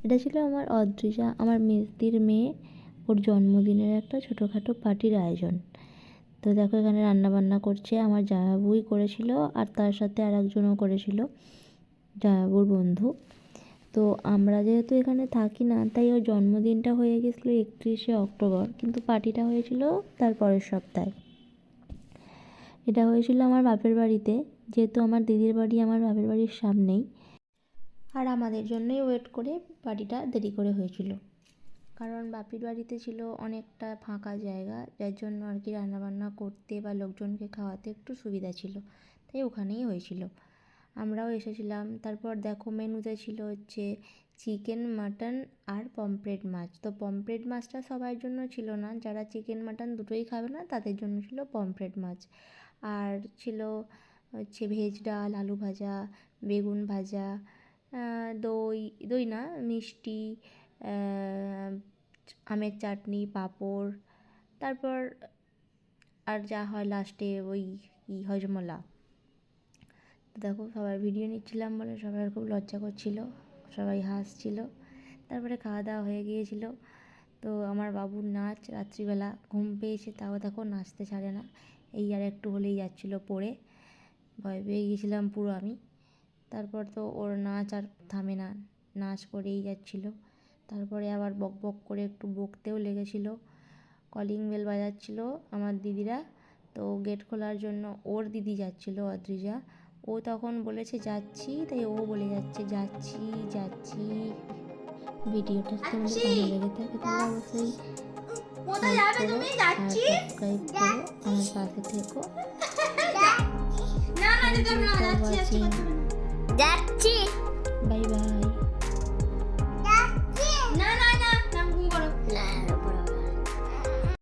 এটা ছিল আমার অদৃশা, আমার মেজদির মেয়ে, ওর জন্মদিনের একটা ছোটোখাটো পার্টির আয়োজন। তো দেখো এখানে রান্নাবান্না করছে, আমার জামাইবাবুই করেছিল আর তার সাথে আর একজনও করেছিল, জামাইবাবুর বন্ধু। তো আমরা যেহেতু এখানে থাকি না, তাই ওর জন্মদিনটা হয়ে গেছিলো 31শে অক্টোবর, কিন্তু পার্টিটা হয়েছিল তার পরের সপ্তাহে। এটা হয়েছিল আমার বাপের বাড়িতে, যেহেতু আমার দিদির বাড়ি আমার বাপের বাড়ির সামনেই, আর আমাদের জন্যই ওয়েট করে পার্টিটা দেরি করে হয়েছিল, কারণ বাপির বাড়িতে ছিল অনেকটা ফাঁকা জায়গা, যার জন্য আর কি রান্নাবান্না করতে বা লোকজনকে খাওয়াতে একটু সুবিধা ছিল, তাই ওখানেই হয়েছিল। আমরাও এসেছিলাম। তারপর দেখো মেনুতে ছিল হচ্ছে চিকেন, মাটন আর পমফ্রেট মাছ। তো পমফ্রেট মাছটা সবার জন্য ছিল না, যারা চিকেন মাটন দুটোই খাবে না তাদের জন্য ছিল পমফ্রেট মাছ। আর ছিল হচ্ছে ভেজ ডাল, আলু ভাজা, বেগুন ভাজা, দই, দই না মিষ্টি, আমের চাটনি, পাঁপড়, তারপর আর যা হয় লাস্টে ওই হজমোলা। তো দেখো সবার ভিডিও নিচ্ছিলাম বলে সবার খুব লজ্জা করছিল, সবাই হাসছিল। তারপরে খাওয়া দাওয়া হয়ে গিয়েছিল। তো আমার বাবুর নাচ রাত্রিবেলা, ঘুম পেয়েছে তাও দেখো নাচতে ছাড়ে না, এই আর একটু হলেই যাচ্ছিলো পড়ে, ভয় পেয়ে গিয়েছিলাম পুরো আমি। তারপর তো ওর নাচ আর থামে না, নাচ করেই যাচ্ছিলো। তারপরে আবার বক বক করে একটু বকতেও লেগেছিল, কলিং বেল বাজাচ্ছিলো আমার দিদিরা। তো গেট খোলার জন্য ওর দিদি যাচ্ছিলো অদ্রিজা, ও তখন বলেছে যাচ্ছি, তাই ও বলে যাচ্ছে যাচ্ছি যাচ্ছি। ভিডিওটা যদি তোমাদের ভালো লেগে থাকে তাহলে অবশ্যই লাইক করো আর সাবস্ক্রাইব করো, আমার পাশে থেকো। থ্যাংক ইউ ফর ওয়াচিং, যাচ্ছি। Bye bye.